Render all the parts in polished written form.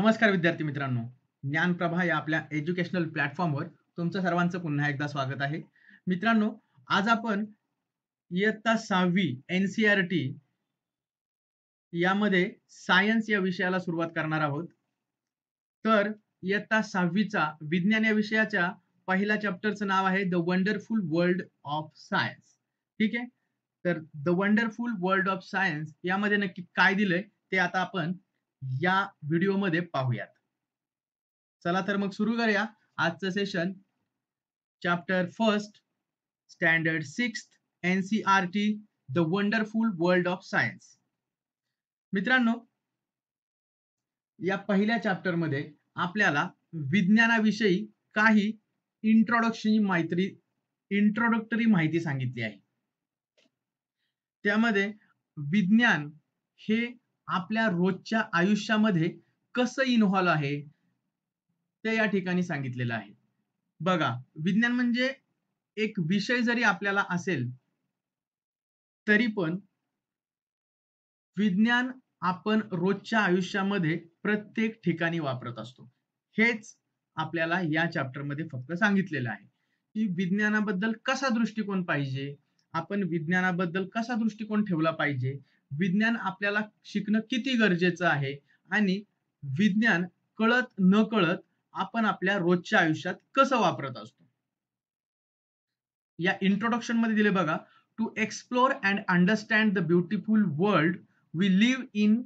नमस्कार विद्यार्थी मित्रांनो. ज्ञानप्रभा या आपल्या एज्युकेशनल प्लॅटफॉर्मवर तुमचं सर्वांचं पुन्हा एकदा स्वागत आहे. मित्रांनो, आज आपण इयत्ता 6वी एन-सी-ई-आर-टी यामध्ये सायन्स या विषयाला सुरुवात करणार आहोत. तर इयत्ता 6वीचा विज्ञान या विषयाच्या पहिल्या चॅप्टरचं नाव आहे the wonderful world of science. ठीक आहे. तर the wonderful world of science यामध्ये नक्की काय दिलंय ते आता आपण या व्हिडिओमध्ये पाहूयात. चला तर मग सुरू करूया आजचं session. Chapter first, standard 6th, N-C-E-R-T, the wonderful world of science. मित्रांनो, या पहिल्या चॅप्टर मध्ये आपल्याला विज्ञानाविषयी काही इंट्रोडक्टरी माहिती सांगितली आहे. त्यामध्ये विज्ञान हे आपल्या रोजच्या आयुष्यामध्ये कसं इन्व्हॉल्व आहे ते या ठिकाणी सांगितलेलं आहे. बघा, विज्ञान म्हणजे एक विषय जरी आपल्याला असेल तरी पण विज्ञान आपण रोजच्या आयुष्यामध्ये प्रत्येक ठिकाणी वापरत असतो. हेच आपल्याला या चॅप्टर मध्ये फक्त सांगितलेलं आहे की विज्ञानाबद्दल कसा दृष्टिकोन पाहिजे, आपण विज्ञानाबद्दल कसा दृष्टिकोन ठेवला पाहिजे, विज्ञान आपल्याला शिकणं किती गरजेचं आहे आणि विज्ञान कळत न कळत आपण आपल्या रोजच्या आयुष्यात कसं वापरत असतो. या इंट्रोडक्शन मध्ये दिले बघा, to explore and understand the beautiful world we live in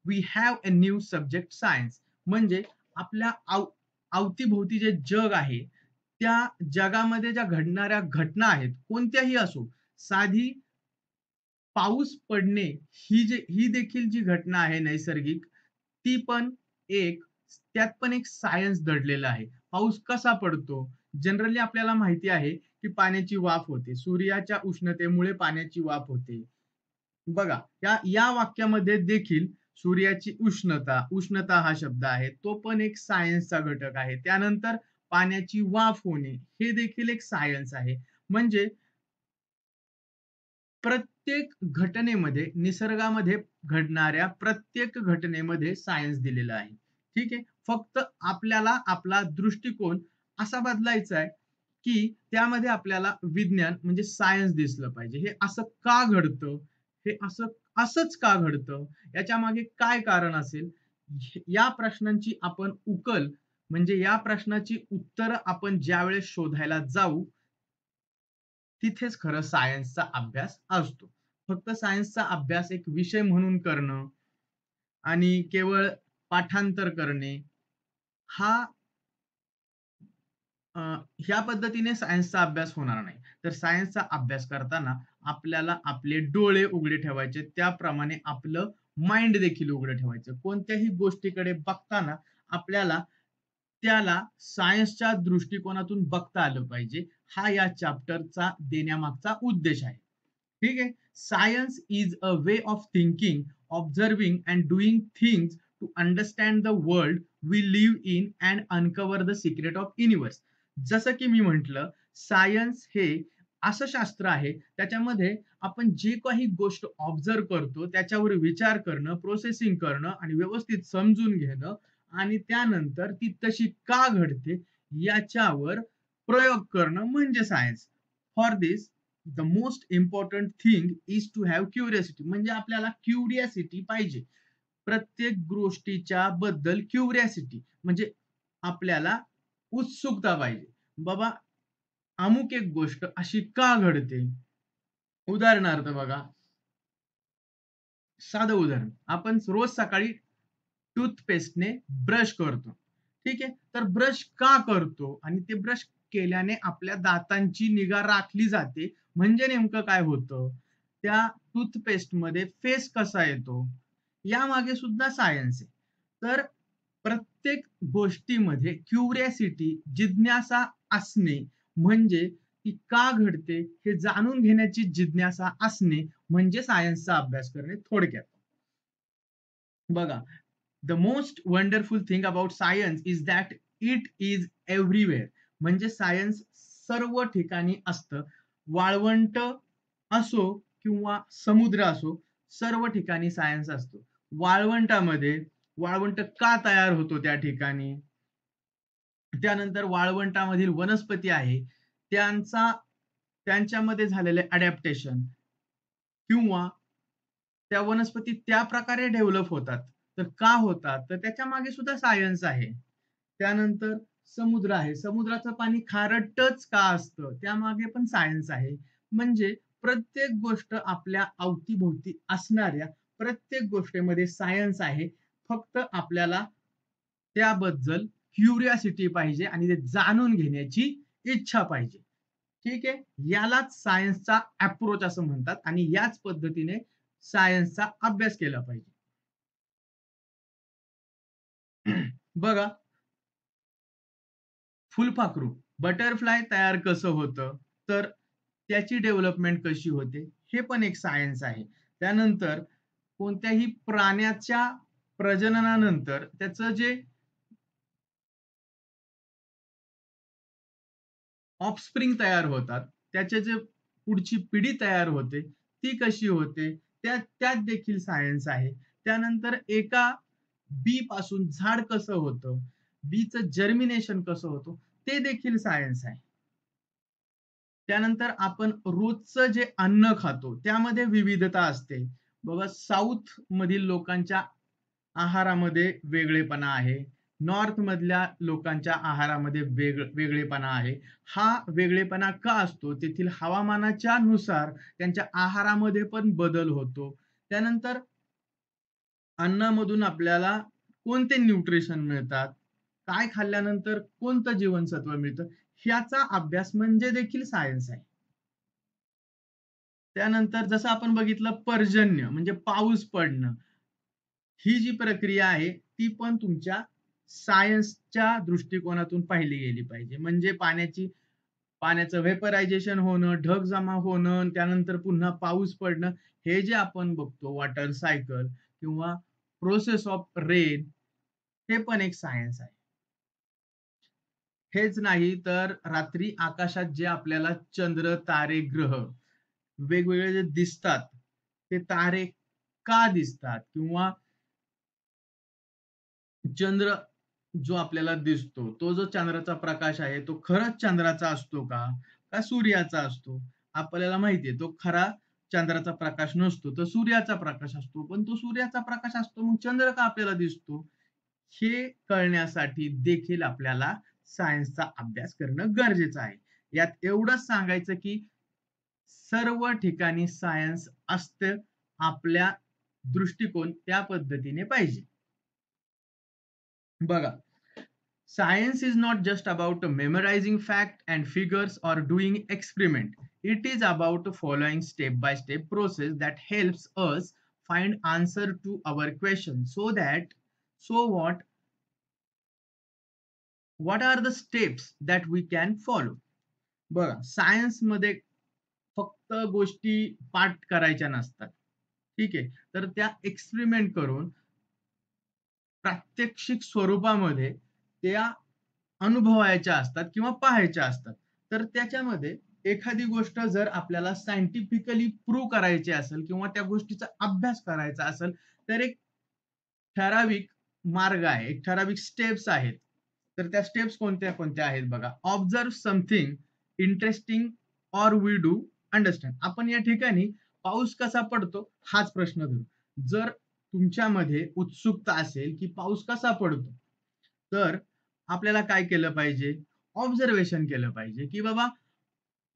we have a new subject science. म्हणजे आपल्या अवतीभोवती जे जग आहे त्या जगामध्ये ज्या घडणाऱ्या घटना आहेत कोणत्याही असो, साधी पाऊस पडणे ही देखील जी घटना आहे नैसर्गिक, ती पण एक त्यात पण एक सायन्स दडलेलं आहे. पाऊस कसा पडतो? जनरली आपल्याला माहिती आहे की पाण्याची वाफ होते, सूर्याच्या उष्णतेमुळे पाण्याची वाफ होते. बघा, या वाक्यामध्ये देखील सूर्याची उष्णता हा शब्द आहे, तो पण एक सायन्सचा घटक आहे. त्यानंतर पाण्याची वाफ होणे हे देखील एक सायन्स आहे. म्हणजे प्रत्येक घटनेमध्ये, निसर्गामध्ये घडणाऱ्या प्रत्येक घटनेमध्ये सायन्स दिलेलं आहे. ठीक आहे. फक्त आपल्याला आपला दृष्टिकोन असा बदलायचा आहे की त्यामध्ये आपल्याला विज्ञान म्हणजे सायन्स दिसलं पाहिजे. हे असं का घडतं, हे असंच का घडतं, याच्या मागे काय कारण असेल, या प्रश्नांची आपण उकल म्हणजे या प्रश्नाची उत्तर आपण ज्यावेळेस शोधायला जाऊ तिथेच खरं सायन्सचा अभ्यास असतो. फक्त सायन्सचा अभ्यास एक विषय म्हणून करणं आणि केवळ पाठांतर करणे हा ह्या पद्धतीने सायन्सचा अभ्यास होणार नाही. तर सायन्सचा अभ्यास करताना आपल्याला आपले डोळे उघडे ठेवायचे, त्याप्रमाणे आपलं माइंड देखील उघडं ठेवायचं. कोणत्याही गोष्टीकडे बघताना आपल्याला त्याला सायन्सच्या दृष्टिकोनातून बघता आलं पाहिजे. हा या चॅप्टरचा देण्यामागचा उद्देश आहे. ठीक आहे. Science is a way of thinking, observing and doing things to understand the world we live in and uncover the secret of universe. जसं की मी म्हटलं, सायन्स हे असं शास्त्र आहे त्याच्यामध्ये आपण जे काही गोष्ट ऑब्झर्व करतो त्याच्यावर विचार करणं, प्रोसेसिंग करणं आणि व्यवस्थित समजून घेणं आणि त्यानंतर ती तशी का घडते याच्यावर प्रयोग करणं म्हणजे science. For this the most important thing is to have curiosity. म्हणजे आपल्याला क्युरियोसिटी पाहिजे प्रत्येक गोष्टीच्या बद्दल. क्युरियोसिटी म्हणजे आपल्याला उत्सुकता पाहिजे. बाबा, अमुक एक गोष्ट अशी का घडते. उदाहरणार्थ बघा, साधं उदाहरण, आपण रोज सकाळी टूथपेस्टने ब्रश करतो. ठीक आहे. तर ब्रश का करतो आणि ते ब्रश केल्याने आपल्या दातांची निगा राखली जाते. म्हणजे नेमकं काय होतं, त्या टूथपेस्ट मध्ये फेस कसा येतो, यामागे सुद्धा सायन्स आहे. तर प्रत्येक गोष्टीमध्ये क्युरियोसिटी, जिज्ञासा असणे म्हणजे ती का घडते हे जाणून घेण्याची जिज्ञासा असणे म्हणजे सायन्सचा अभ्यास करणे थोडक्यात. बघा, the most wonderful thing about science is that it is everywhere. म्हणजे सायन्स सर्व ठिकाणी असतं. वाळवंट असो किंवा समुद्र असो, सर्व ठिकाणी सायन्स असतो. वाळवंटामध्ये वाळवंट का तयार होतो त्या ठिकाणी, त्यानंतर वाळवंटामधील वनस्पती आहे त्यांचा त्यांच्यामध्ये झालेले अडॅप्टेशन किंवा त्या वनस्पती त्या प्रकारे डेव्हलप होतात. तर का होतात? तर त्याच्या मागे सुद्धा सायन्स आहे. त्यानंतर समुद्र आहे. समुद्राचं पाणी खारटच का असतं? त्यामागे पण सायन्स आहे. म्हणजे प्रत्येक गोष्ट आपल्या अवतीभोवती असणाऱ्या प्रत्येक गोष्टीमध्ये सायन्स आहे. फक्त आपल्याला त्याबद्दल क्युरिओसिटी पाहिजे आणि ते जाणून घेण्याची इच्छा पाहिजे. ठीक आहे. यालाच सायन्सचा अप्रोच असं म्हणतात आणि याच पद्धतीने सायन्सचा अभ्यास केला पाहिजे. बघा, फुलपाखरू, बटरफ्लाय तयार कसं होतं? तर त्याची डेव्हलपमेंट कशी होते? हे पण एक सायन्स आहे. त्यानंतर कोणत्याही प्राण्याच्या प्रजननानंतर त्याचं जे ऑफस्प्रिंग तयार होतात, त्याचे जे पुढची पिढी तयार होते, ती कशी होते? त्यात देखील सायन्स आहे. त्यानंतर एका बी पासून झाड कसं होतं? बीचं जर्मिनेशन कसं होतं? ते देखील सायन्स आहे. त्यानंतर आपण रोजचं जे अन्न खातो, त्यामध्ये विविधता असते. बघा साउथ मधील लोकांच्या आहारामध्ये वेगळेपणा आहे. नॉर्थ मधल्या लोकांच्या आहारामध्ये वेगळेपणा आहे. हा वेगळेपणा का असतो? तेथील हवामानाच्या नुसार त्यांच्या आहारामध्ये पण बदल होतो. त्यानंतर अन्नामधून आपल्याला कोणते न्यूट्रिशन मिळतात? काय खाल्ल्यानंतर कोणतं जीवनसत्व मिळतं? ह्याचा अभ्यास म्हणजे देखील सायन्स आहे. त्यानंतर जसं आपण बघितलं पर्जन्य म्हणजे पाऊस पडणं. ही जी प्रक्रिया आहे, ती पण तुमच्या सायन्सच्या दृष्टिकोनातून पाहिली गेली पाहिजे. म्हणजे पाण्याचं व्हेपरायझेशन होणं, ढग जमा होणं, त्यानंतर पुन्हा पाऊस पडणं, हे जे आपण बघतो वॉटर सायकल किंवा प्रोसेस ऑफ रेन, हे पण एक सायन्स आहे. हेच नाही तर रात्री आकाशात जे आपल्याला चंद्र, तारे, ग्रह वेगवेगळे जे दिसतात, ते तारे का दिसतात? किंवा चंद्र जो आपल्याला दिसतो, तो जो चंद्राचा प्रकाश आहे, तो खरंच चंद्राचा असतो का? का सूर्याचा असतो? आपल्याला माहिती आहे, तो खरा चंद्राचा प्रकाश नसतो, तर सूर्याचा प्रकाश असतो. पण तो सूर्याचा प्रकाश असतो, मग चंद्र का आपल्याला दिसतो? हे कळण्यासाठी देखील आपल्याला सायन्सचा अभ्यास करणं गरजेचं आहे. यात एवढंच सांगायचं, की सर्व ठिकाणी सायन्स असतं. आपल्या दृष्टिकोन त्या पद्धतीने पाहिजे. बघा, science is not just about memorizing fact and figures or doing experiment. It is about following step by step process that helps us find answer to our question. So what are the steps that we can follow? बघा, science मध्ये फक्त गोष्टी पाठ करायच्या नसतात. ठीक आहे. तर त्या एक्सपेरिमेंट करून प्रात्यक्षिक स्वरूपामध्ये त्या अनुभवायच्या असतात किंवा पाहायच्या असतात. तर त्याच्यामध्ये एखादी गोष्ट जर आपल्याला सायंटिफिकली प्रूव्ह करायची असेल किंवा त्या गोष्टीचा अभ्यास करायचा असेल, तर एक ठराविक मार्ग आहे, एक ठराविक स्टेप्स आहेत. तर त्या स्टेप्स कोणत्या आहेत बघा. Observe something interesting or we do understand. आपण या ठिकाणी पाऊस कसा पडतो हाच प्रश्न धरू. जर तुमच्यामध्ये उत्सुकता असेल, की पाऊस कसा पडतो? तर आपल्याला काय केलं पाहिजे? ऑब्झर्वेशन केलं पाहिजे, की बाबा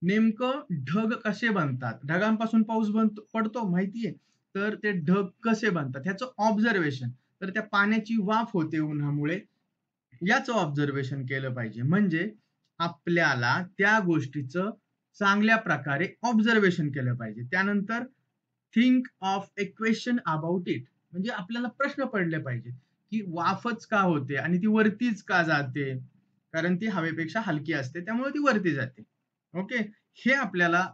नेमकं ढग कसे बनतात? ढगांपासून पाऊस पडतो माहितीये? तर ते ढग कसे बनतात? ह्याचं ऑब्झर्वेशन. तर त्या पाण्याची वाफ होते उन्हामुळे, याचं ऑब्झर्वेशन केलं पाहिजे. म्हणजे आपल्याला त्या गोष्टीचं चांगल्या प्रकारे ऑब्झर्वेशन केलं पाहिजे. त्यानंतर think of A question about it. म्हणजे आपल्याला प्रश्न पडले पाहिजे, की वाफच का होते आणि ती वरतीच का जाते? कारण ती हवेपेक्षा हलकी असते, त्यामुळे ती वरती जाते. ओके. हे आपल्याला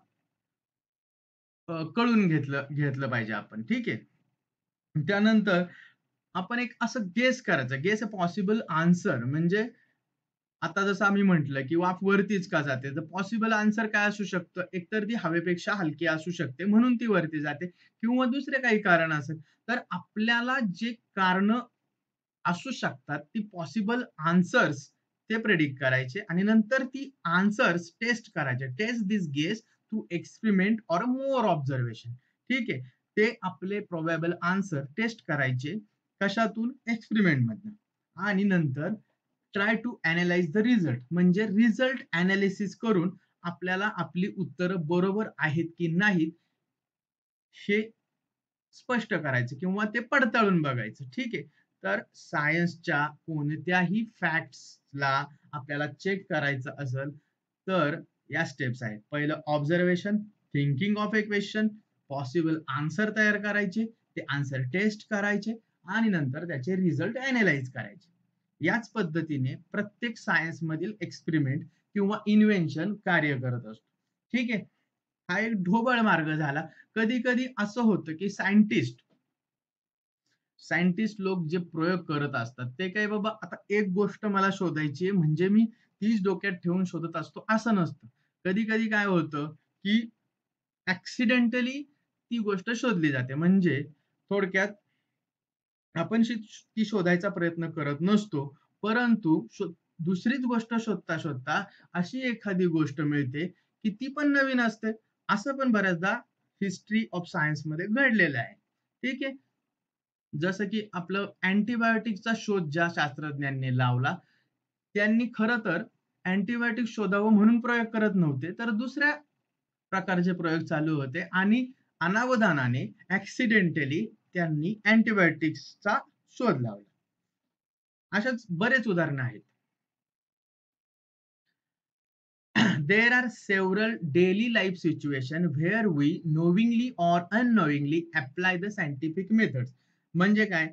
कळून घेतलं घेतलं पाहिजे आपण. ठीक आहे. त्यानंतर आपण एक असं गेस करायचं. गेस अ पॉसिबल आन्सर म्हणजे आता जसं आम्ही म्हटलं, की वाफ वरतीच का जाते? तर पॉसिबल आन्सर काय असू शकतं? एकतर ती हवेपेक्षा हलकी असू शकते, म्हणून ती वरती जाते किंवा दुसरे काही कारण असेल. तर आपल्याला जे कारणं असू शकतात ती पॉसिबल आन्सर्स ते प्रेडिक्ट करायचे आणि नंतर ती आन्सर्स टेस्ट करायचे. Test this guess through experiment or more observation. ठीक आहे. ते आपले प्रोबॅबल आन्सर टेस्ट करायचे. कशातून? एक्सपेरिमेंट मधनं. आणि नंतर try to analyse the result, म्हणजे रिझल्ट अॅनालिसिस करून आपल्याला आपली उत्तरं बरोबर आहेत की नाहीत हे स्पष्ट करायचं किंवा ते पडताळून बघायचं. ठीक आहे. तर सायन्सच्या कोणत्याही फॅक्ट्सला आपल्याला चेक करायचं असेल तर या स्टेप्स आहेत. पहिलं observation, thinking of A question, possible answer तयार करायचे, ते आन्सर टेस्ट करायचे आणि नंतर त्याचे रिझल्ट अॅनलाइज करायचे. याच पद्धतीने प्रत्येक सायन्स मधील एक्सपेरिमेंट किंवा इन्व्हेन्शन कार्य करत असतो. ठीक आहे. हा एक ढोबळ मार्ग झाला. कधी कधी असं होतं की सायंटिस्ट लोक जे प्रयोग करत असतात ते काही बाबा आता एक गोष्ट मला शोधायची आहे म्हणजे मी तीच डोक्यात ठेवून शोधत असतो असं नसतं. कधी कधी काय होतं की ऍक्सिडेंटली ती गोष्ट शोधली जाते. म्हणजे थोडक्यात आपण ती शोधायचा प्रयत्न करत नसतो, परंतु दुसरीच गोष्ट शोधता शोधता अशी एखादी गोष्ट मिळते की ती पण नवीन असते. असं पण बऱ्याचदा हिस्ट्री ऑफ सायन्स मध्ये घडलेलं आहे. ठीक आहे. जसं की आपलं अँटिबायोटिकचा शोध ज्या शास्त्रज्ञांनी लावला, त्यांनी खरं तर अँटिबायोटिक शोधावं म्हणून प्रयोग करत नव्हते, तर दुसऱ्या प्रकारचे प्रयोग चालू होते आणि अनावधानाने ऍक्सिडेंटली त्यांनी अँटिबायोटिक्सचा शोध लावला. अशाच बरेच उदाहरणं आहेत. There are several daily life situations where we knowingly or unknowingly apply the scientific methods. म्हणजे काय?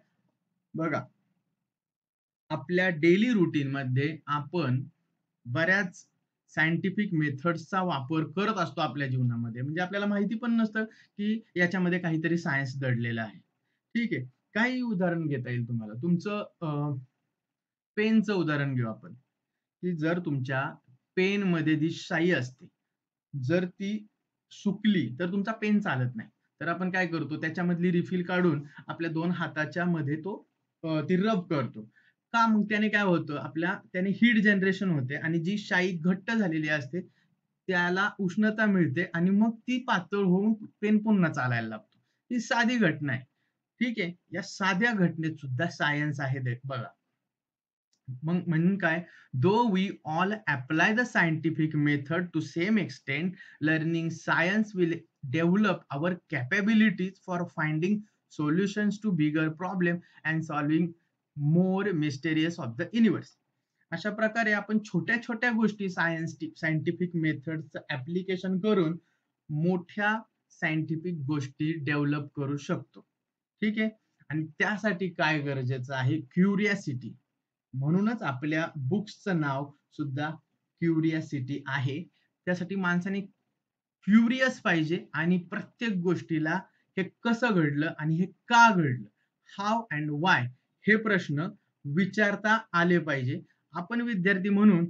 बघा, आपल्या डेली रुटीन मध्ये आपण बऱ्याच सायंटिफिक मेथड्सचा वापर करत असतो आपल्या जीवनामध्ये. म्हणजे आपल्याला माहिती पण नसतं की याच्यामध्ये काहीतरी सायन्स दडलेलं आहे. ठीक आहे. काही उदाहरण घेता येईल तुम्हाला. तुमचं पेनचं उदाहरण घेऊ आपण, की जर तुमच्या पेनमध्ये जी शाई असते, जर ती सुकली तर तुमचा पेन चालत नाही. तर आपण काय करतो, त्याच्यामधली रिफिल काढून आपल्या 2 हाताच्या मध्ये ती रब करतो. का? मग त्याने काय होतं, त्याने हीट जनरेशन होते आणि जी शाई घट्ट झालेली असते, त्याला उष्णता मिळते आणि मग ती पातळ होऊन पेन पुन्हा चालायला लागतो. ही साधी घटना आहे. ठीक आहे. या साध्या घटनेत सुद्धा सायन्स आहे बघा. मग म्हणून काय, though we all apply the scientific method to same extent, learning science will develop our capabilities for finding solutions to bigger problem and solving more mysterious of the universe. अशा प्रकारे आपण छोट्या छोट्या गोष्टी सायंटिफिक मेथडचं ऍप्लिकेशन करून मोठ्या scientific गोष्टी develop करू शकतो. ठीक आहे. आणि त्यासाठी काय गरजेचं आहे? क्युरियासिटी. म्हणूनच आपल्या बुक्सचं नाव सुद्धा क्युरियासिटी आहे. त्यासाठी माणसाने क्युरियस पाहिजे आणि प्रत्येक गोष्टीला हे कसं घडलं आणि हे का घडलं, हाव अँड वाय, हे प्रश्न विचारता आले पाहिजे. आपण विद्यार्थी म्हणून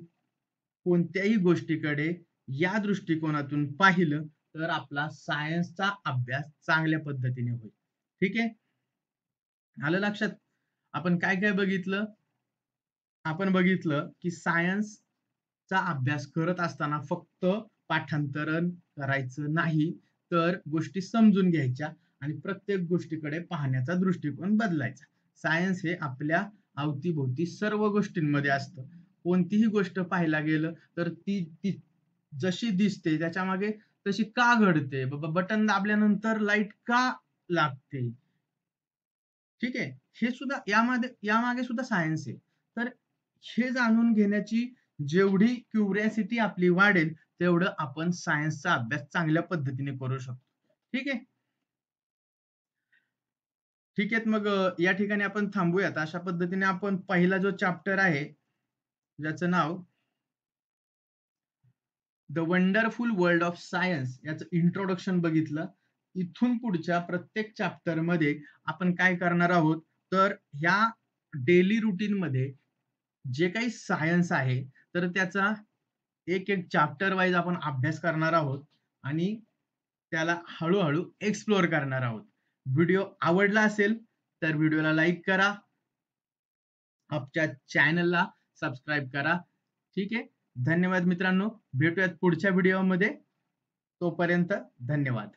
कोणत्याही गोष्टीकडे या दृष्टिकोनातून पाहिलं तर आपला सायन्सचा अभ्यास चांगल्या पद्धतीने होईल. ठीक आहे. आलं लक्षात? आपण काय काय बघितलं? आपण बघितलं की सायन्सचा अभ्यास करत असताना फक्त पाठांतरण करायचं नाही, तर गोष्टी समजून घ्यायच्या आणि प्रत्येक गोष्टीकडे पाहण्याचा दृष्टिकोन बदलायचा. सायन्स हे आपल्या अवतीभोवती सर्व गोष्टींमध्ये असतं. कोणतीही गोष्ट पाहायला गेलं तर ती ती जशी दिसते त्याच्यामागे तशी का घडते? बाबा बटन दाबल्यानंतर लाईट का लागते? ठीक आहे. हे सुद्धा यामागे सुद्धा सायन्स आहे. तर हे जाणून घेण्याची जेवढी क्युरिओसिटी आपली वाढेल, तेवढं आपण सायन्सचा अभ्यास चांगल्या पद्धतीने करू शकतो. ठीक आहे. ठीक आहे. मग या ठिकाणी आपण थांबूयात. अशा पद्धतीने आपण पहिला जो चॅप्टर आहे, ज्याचं नाव the wonderful world of science याचं इंट्रोडक्शन बघितलं. इथून पुढच्या प्रत्येक चॅप्टर मध्ये आपण काय करणार आहोत, तर ह्या डेली रुटीन मध्ये जे काही सायन्स आहे तर त्याचा एक एक चॅप्टर वाईज आपण अभ्यास करणार आहोत आणि त्याला हळूहळू एक्सप्लोर करणार आहोत. व्हिडिओ आवडला असेल तर व्हिडिओला लाईक करा, आमच्या चॅनलला सबस्क्राईब करा. ठीक आहे. धन्यवाद मित्रांनो. भेटूयात पुढच्या व्हिडिओमध्ये. तोपर्यंत धन्यवाद.